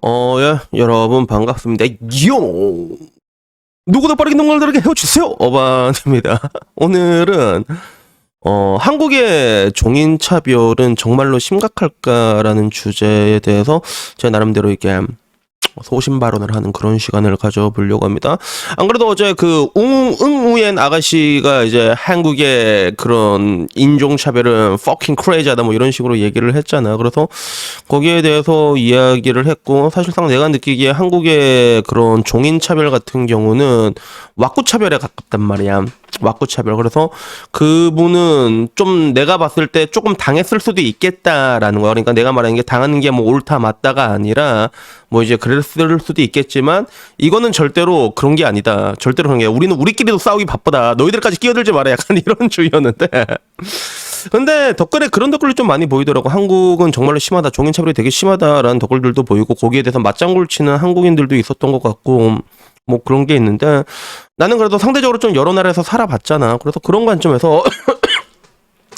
예, 여러분 반갑습니다. 요! 누구도 빠르게 농가들에게 헤어주세요! 어반입니다. 오늘은, 한국의 종인차별은 정말로 심각할까라는 주제에 대해서 제 나름대로 이렇게 소신 발언을 하는 그런 시간을 가져보려고 합니다. 안 그래도 어제 그 응우엔 아가씨가 이제 한국의 그런 인종차별은 fucking crazy하다 뭐 이런 식으로 얘기를 했잖아. 그래서 거기에 대해서 이야기를 했고, 사실상 내가 느끼기에 한국의 그런 종인차별 같은 경우는 왁구차별에 가깝단 말이야. 왁구차별. 그래서 그분은 좀 내가 봤을 때 조금 당했을 수도 있겠다라는 거야. 그러니까 내가 말하는 게 당하는 게 뭐 옳다 맞다가 아니라 뭐 이제 그랬을 수도 있겠지만 이거는 절대로 그런 게 아니다. 절대로 그런 게 우리는 우리끼리도 싸우기 바쁘다. 너희들까지 끼어들지 마라. 약간 이런 주의였는데. 근데 댓글에 그런 댓글이 좀 많이 보이더라고. 한국은 정말로 심하다. 종인차별이 되게 심하다라는 댓글들도 보이고 거기에 대해서 맞장구를 치는 한국인들도 있었던 것 같고 뭐 그런 게 있는데 나는 그래도 상대적으로 좀 여러 나라에서 살아봤잖아. 그래서 그런 관점에서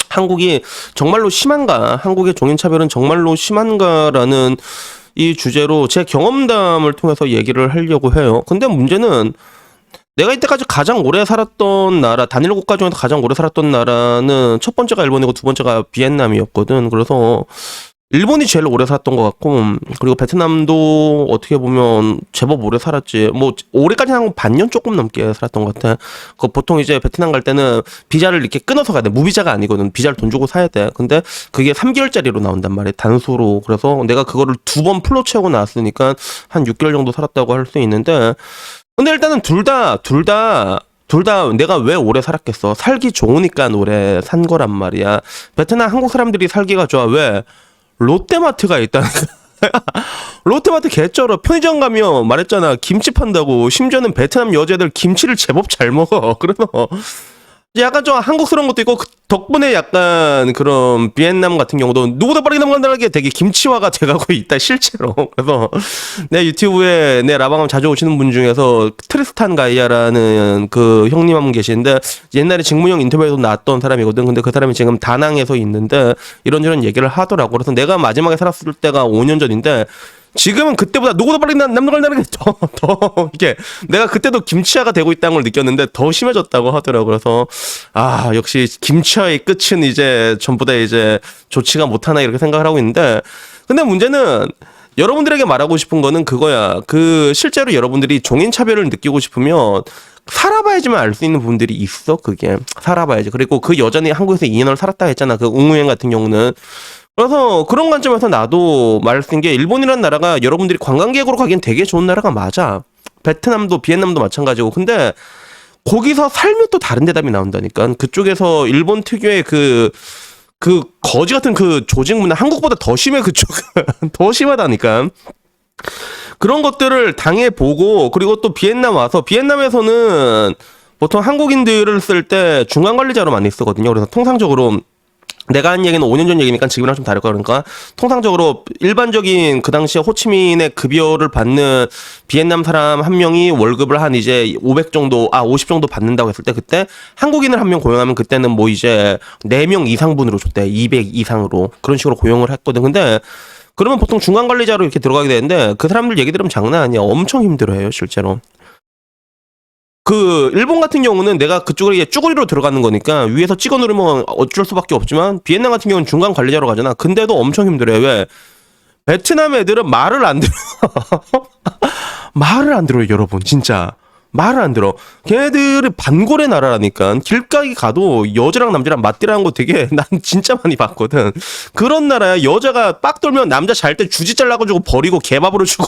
한국이 정말로 심한가? 한국의 종인차별은 정말로 심한가라는 이 주제로 제 경험담을 통해서 얘기를 하려고 해요. 근데 문제는 내가 이때까지 가장 오래 살았던 나라, 단일 국가 중에서 가장 오래 살았던 나라는 첫 번째가 일본이고 두 번째가 비엔남이었거든. 그래서 일본이 제일 오래 살았던 것 같고, 그리고 베트남도 어떻게 보면 제법 오래 살았지. 뭐, 올해까지 한 반년 조금 넘게 살았던 것 같아. 그 보통 이제 베트남 갈 때는 비자를 이렇게 끊어서 가야 돼. 무비자가 아니거든. 비자를 돈 주고 사야 돼. 근데 그게 3개월짜리로 나온단 말이야. 단수로. 그래서 내가 그거를 2번 풀로 채우고 나왔으니까 한 6개월 정도 살았다고 할 수 있는데, 근데 일단은 둘 다 내가 왜 오래 살았겠어? 살기 좋으니까 오래 산 거란 말이야. 베트남 한국 사람들이 살기가 좋아. 왜? 롯데마트가 있다는 롯데마트 개쩔어. 편의점 가면 말했잖아. 김치 판다고. 심지어는 베트남 여자들 김치를 제법 잘 먹어. 그래서 약간 좀 한국스러운 것도 있고 덕분에 약간 그런 비엔남 같은 경우도 누구도 빠르게 넘어간다는 되게 김치화가 돼가고 있다 실제로. 그래서 내 유튜브에 내 라방함 자주 오시는 분 중에서 트리스탄 가이아라는 그 형님 한 분 계시는데 옛날에 직무형 인터뷰에도 나왔던 사람이거든. 근데 그 사람이 지금 다낭에서 있는데 이런저런 얘기를 하더라고. 그래서 내가 마지막에 살았을 때가 5년 전인데 지금은 그때보다 누구도 빨리 남들간다는 게 더 이게 내가 그때도 김치화가 되고 있다는 걸 느꼈는데 더 심해졌다고 하더라고. 그래서 역시 김치화의 끝은 이제 전부 다 이제 좋지가 못하나 이렇게 생각을 하고 있는데, 근데 문제는 여러분들에게 말하고 싶은 거는 그거야. 그 실제로 여러분들이 종인 차별을 느끼고 싶으면 살아봐야지만 알 수 있는 부분들이 있어. 그게 살아봐야지. 그리고 그 여전히 한국에서 2년을 살았다 했잖아. 그 응우행 같은 경우는. 그래서 그런 관점에서 나도 말을 쓴 게 일본이라는 나라가 여러분들이 관광객으로 가기엔 되게 좋은 나라가 맞아. 베트남도 비엔남도 마찬가지고. 근데 거기서 살면 또 다른 대답이 나온다니까. 그쪽에서 일본 특유의 그 거지 같은 그 조직 문화 한국보다 더 심해. 그쪽은 더 심하다니까. 그런 것들을 당해보고, 그리고 또 비엔남 와서 비엔남에서는 보통 한국인들을 쓸 때 중간 관리자로 많이 쓰거든요. 그래서 통상적으로 내가 한 얘기는 5년 전 얘기니까 지금이랑 좀 다를 거야. 그러니까 통상적으로 일반적인 그 당시에 호치민의 급여를 받는 비엔남 사람 한 명이 월급을 한 이제 500 정도, 50 정도 받는다고 했을 때 그때 한국인을 한 명 고용하면 그때는 뭐 이제 4명 이상분으로 줬대. 200 이상으로. 그런 식으로 고용을 했거든. 근데 그러면 보통 중간 관리자로 이렇게 들어가게 되는데 그 사람들 얘기 들으면 장난 아니야. 엄청 힘들어해요, 실제로. 그 일본 같은 경우는 내가 그쪽으로 이제 쭈구리로 들어가는 거니까 위에서 찍어 누르면 어쩔 수밖에 없지만 비엔남 같은 경우는 중간 관리자로 가잖아. 근데도 엄청 힘들어요. 왜? 베트남 애들은 말을 안 들어. 말을 안 들어요, 여러분. 진짜. 말을 안 들어. 걔네들이 반골의 나라라니까. 길가에 가도 여자랑 남자랑 맞대라는 거 되게 난 진짜 많이 봤거든. 그런 나라야. 여자가 빡 돌면 남자 잘 때 주지 잘라가지고 버리고 개밥으로 주고.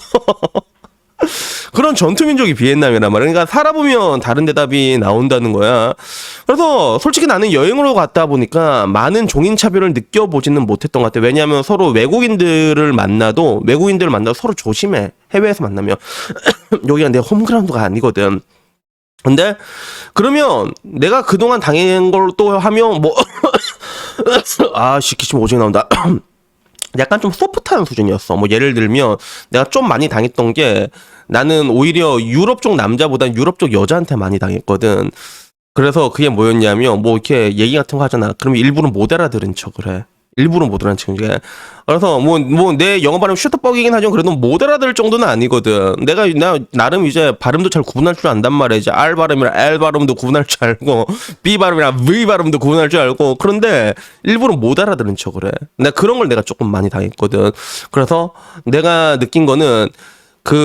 그런 전투민족이 비엔남이란 말이야. 그러니까 살아보면 다른 대답이 나온다는 거야. 그래서 솔직히 나는 여행으로 갔다 보니까 많은 종인차별을 느껴보지는 못했던 것 같아. 왜냐하면 서로 외국인들을 만나도 서로 조심해. 해외에서 만나면. 여기가 내 홈그라운드가 아니거든. 근데 그러면 내가 그동안 당한 걸 또 하면 뭐 기침 오지게 나온다. 약간 좀 소프트한 수준이었어. 뭐 예를 들면 내가 좀 많이 당했던 게 나는 오히려 유럽 쪽 남자보단 유럽 쪽 여자한테 많이 당했거든. 그래서 그게 뭐였냐면 뭐 이렇게 얘기 같은 거 하잖아. 그러면 일부러 못 알아들은 척을 해. 일부러 못 알아듣는 게. 그래서 뭐 내 영어 발음 슈터벅이긴 하지만 그래도 못 알아들 정도는 아니거든. 나 나름 이제 발음도 잘 구분할 줄 안단 말이야. 이제 R 발음이랑 L 발음도 구분할 줄 알고 B 발음이랑 V 발음도 구분할 줄 알고. 그런데 일부러 못 알아들은 척을 해. 내가 그런 걸 내가 조금 많이 당했거든. 그래서 내가 느낀 거는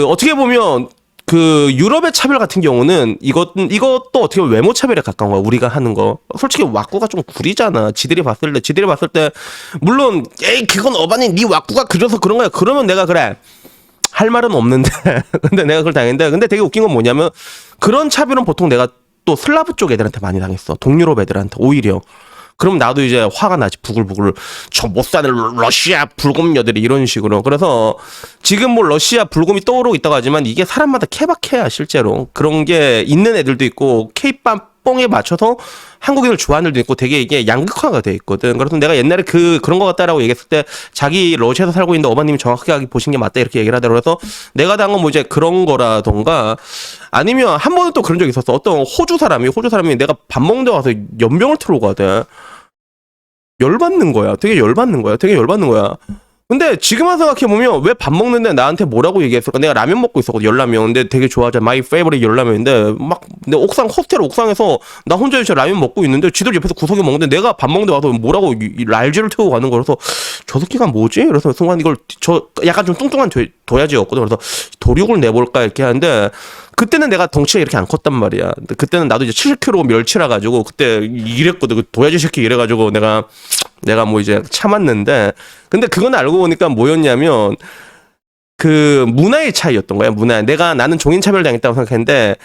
어떻게 보면 유럽의 차별 같은 경우는 이것도 어떻게 보면 외모 차별에 가까운 거야. 우리가 하는 거. 솔직히 왁구가 좀 구리잖아. 지들이 봤을 때 물론 에이 그건 어반이 네 왁구가 그려서 그런 거야. 그러면 내가 그래. 할 말은 없는데. 근데 내가 그걸 당했는데 근데 되게 웃긴 건 뭐냐면 그런 차별은 보통 내가 또 슬라브 쪽 애들한테 많이 당했어. 동유럽 애들한테 오히려. 그럼 나도 이제 화가 나지 부글부글 저 못 사는 러시아 불곰녀들이 이런 식으로. 그래서 지금 뭐 러시아 불곰이 떠오르고 있다고 하지만 이게 사람마다 케바케야 실제로. 그런 게 있는 애들도 있고 케이팝 뽕에 맞춰서 한국인을 좋아하는 애들도 있고 되게 이게 양극화가 돼 있거든. 그래서 내가 옛날에 그런 거 같다라고 얘기했을 때 자기 러시아에서 살고 있는데 어머님이 정확하게 보신 게 맞다 이렇게 얘기를 하더라고. 그래서 내가 당한 건 뭐 이제 그런 거라던가 아니면 한 번은 또 그런 적이 있었어. 어떤 호주 사람이 내가 밥 먹는데 와서 연병을 틀고 가대. 열받는 거야. 되게 열받는 거야. 근데 지금 와서 생각해보면 왜 밥 먹는데 나한테 뭐라고 얘기했을까? 내가 라면 먹고 있었거든. 열라면. 근데 되게 좋아하잖아. 마이 페이버릿 열라면인데 내 호스텔 옥상에서 나 혼자 이제 라면 먹고 있는데 지들 옆에서 구석에 먹는데 내가 밥 먹는데 와서 뭐라고 랄지를 태우고 가는 거라서 저 새끼가 뭐지? 그래서 순간 이걸 약간 좀 뚱뚱한 도야지였거든. 그래서 도륙을 내볼까 이렇게 하는데 그때는 내가 덩치가 이렇게 안 컸단 말이야. 근데 그때는 나도 이제 70kg 멸치라 가지고 그때 이랬거든. 그 도야지 새끼 이래가지고 내가 뭐 이제 참았는데 근데 그건 알고 보니까 뭐였냐면 문화의 차이였던 거야. 나는 종인 차별당했다고 생각했는데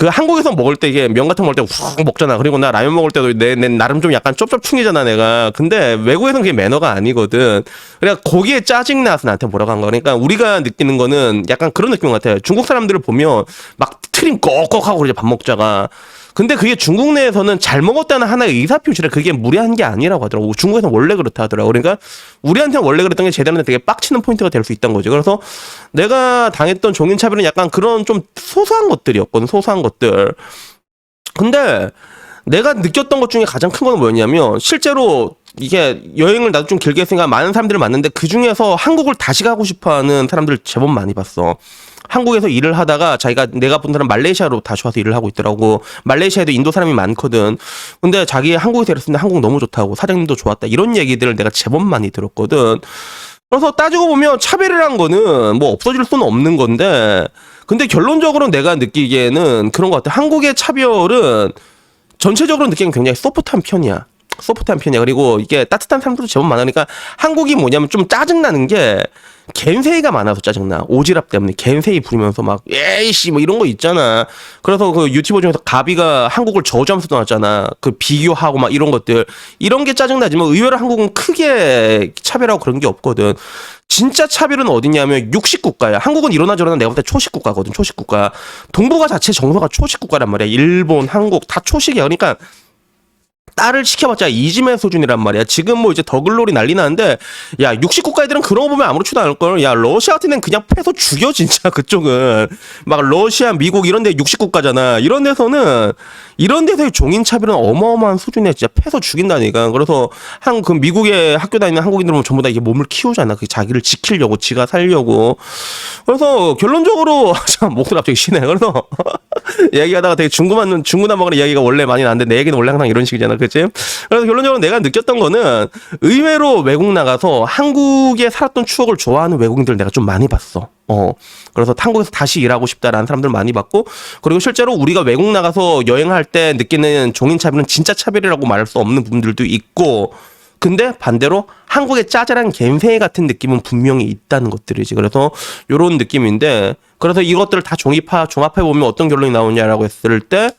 한국에서 먹을 때 이게 면 같은 거 먹을 때 훅 먹잖아. 그리고 나 라면 먹을 때도 내 나름 좀 약간 쩝쩝충이잖아 내가. 근데 외국에서는 그게 매너가 아니거든. 그러니까 거기에 짜증 나서 나한테 뭐라고 한 거야. 그러니까 우리가 느끼는 거는 약간 그런 느낌 같아요. 중국 사람들을 보면 막 트림 꺽꺽하고 그러지 밥 먹자가. 근데 그게 중국 내에서는 잘 먹었다는 하나의 의사표시라 그게 무례한 게 아니라고 하더라고. 중국에서는 원래 그렇다 하더라고. 그러니까 우리한테는 원래 그랬던 게 쟤들한테 되게 빡치는 포인트가 될 수 있다는 거지. 그래서 내가 당했던 종인차별은 약간 그런 좀 소소한 것들이었거든. 소소한 것들. 근데 내가 느꼈던 것 중에 가장 큰 건 뭐였냐면 실제로 이게 여행을 나도 좀 길게 했으니까 많은 사람들을 만났는데 그중에서 한국을 다시 가고 싶어하는 사람들 제법 많이 봤어. 한국에서 일을 하다가 내가 본 사람 말레이시아로 다시 와서 일을 하고 있더라고. 말레이시아에도 인도 사람이 많거든. 근데 자기 한국에서 일했는데 한국 너무 좋다고 사장님도 좋았다 이런 얘기들을 내가 제법 많이 들었거든. 그래서 따지고 보면 차별이란 거는 뭐 없어질 수는 없는 건데 근데 결론적으로 내가 느끼기에는 그런 것 같아. 한국의 차별은 전체적으로 느끼면 굉장히 소프트한 편이야. 그리고 이게 따뜻한 사람들도 제법 많으니까 한국이 뭐냐면 좀 짜증나는 게 겐세이가 많아서 짜증나. 오지랖 때문에 겐세이 부리면서 막 에이씨 뭐 이런 거 있잖아. 그래서 그 유튜버 중에서 가비가 한국을 저주하면서 나왔잖아. 비교하고 막 이런 것들. 이런 게 짜증나지만 의외로 한국은 크게 차별하고 그런 게 없거든. 진짜 차별은 어디냐면 육식국가야. 한국은 이러나 저러나 내가 볼 때 초식국가거든. 초식국가. 동북아 자체 정서가 초식국가란 말이야. 일본, 한국 다 초식이야. 그러니까 딸을 시켜봤자 이지메 수준이란 말이야. 지금 뭐 이제 더글로리 난리 나는데 야 육식 국가 애들은 그런 거 보면 아무렇지도 않을걸. 야 러시아 같은 데는 그냥 패서 죽여 진짜. 그쪽은 막 러시아 미국 이런 데 육식 국가잖아. 이런 데서의 종인 차별은 어마어마한 수준이야. 진짜 패서 죽인다니까. 그래서 미국에 학교 다니는 한국인들은 전부 다 이게 몸을 키우잖아. 자기를 지키려고 지가 살려고. 그래서 결론적으로 참 목소리 갑자기 쉬네. 그래서 얘기하다가 되게 중구난방으로 이야기가 원래 많이 나는데 내 얘기는 원래 항상 이런 식이잖아. 그치? 그래서 결론적으로 내가 느꼈던 거는 의외로 외국 나가서 한국에 살았던 추억을 좋아하는 외국인들 내가 좀 많이 봤어. 그래서 한국에서 다시 일하고 싶다라는 사람들 많이 봤고 그리고 실제로 우리가 외국 나가서 여행할 때 느끼는 종인 차별은 진짜 차별이라고 말할 수 없는 부분들도 있고 근데 반대로 한국의 짜잘한 갬생이 같은 느낌은 분명히 있다는 것들이지. 그래서 요런 느낌인데 그래서 이것들을 다 종합해보면 어떤 결론이 나오냐라고 했을 때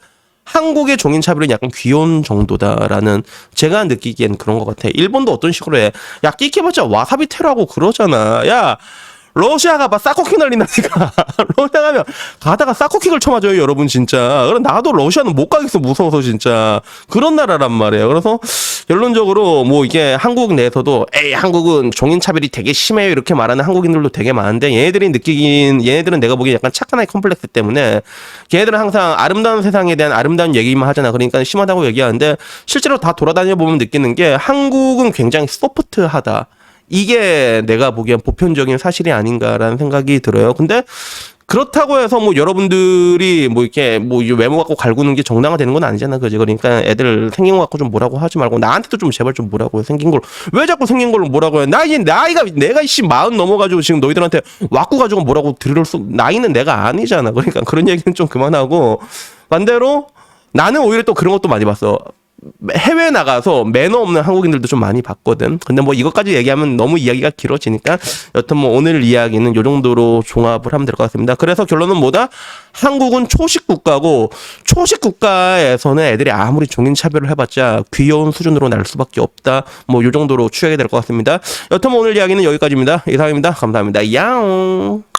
한국의 종인 차별은 약간 귀여운 정도다라는 제가 느끼기엔 그런 것 같아. 일본도 어떤 식으로 해. 야 끼켜봤자 와사비 테러하고 그러잖아. 야 러시아가 막 싹코킥 날린다니까. 러시아 가면 가다가 싹코킥을 쳐맞아요, 여러분, 진짜. 그럼 나도 러시아는 못 가겠어, 무서워서, 진짜. 그런 나라란 말이에요. 그래서 결론적으로 뭐 이게 한국 내에서도 에이, 한국은 종인차별이 되게 심해요, 이렇게 말하는 한국인들도 되게 많은데, 얘네들은 내가 보기엔 약간 착한 아이 컴플렉스 때문에 걔네들은 항상 아름다운 세상에 대한 아름다운 얘기만 하잖아. 그러니까 심하다고 얘기하는데, 실제로 다 돌아다녀 보면 느끼는 게 한국은 굉장히 소프트하다. 이게 내가 보기엔 보편적인 사실이 아닌가라는 생각이 들어요. 근데 그렇다고 해서 뭐 여러분들이 뭐 이렇게 뭐 외모 갖고 갈구는 게 정당화되는 건 아니잖아, 그지? 그러니까 애들 생긴 거 갖고 좀 뭐라고 하지 말고 나한테도 좀 제발 좀 뭐라고 해. 생긴 걸 왜 자꾸 생긴 걸로 뭐라고 해? 나이가 내가 이씨 40 넘어가지고 지금 너희들한테 왁구 가지고 뭐라고 들을 수 나이는 내가 아니잖아. 그러니까 그런 얘기는 좀 그만하고 반대로 나는 오히려 또 그런 것도 많이 봤어. 해외 나가서 매너 없는 한국인들도 좀 많이 봤거든. 근데 뭐 이것까지 얘기하면 너무 이야기가 길어지니까 여튼 뭐 오늘 이야기는 요 정도로 종합을 하면 될 것 같습니다. 그래서 결론은 뭐다? 한국은 초식 국가고 초식 국가에서는 애들이 아무리 종인 차별을 해봤자 귀여운 수준으로 날 수밖에 없다. 뭐 요 정도로 추측이 될 것 같습니다. 여튼 뭐 오늘 이야기는 여기까지입니다. 이상입니다. 감사합니다. 야옹.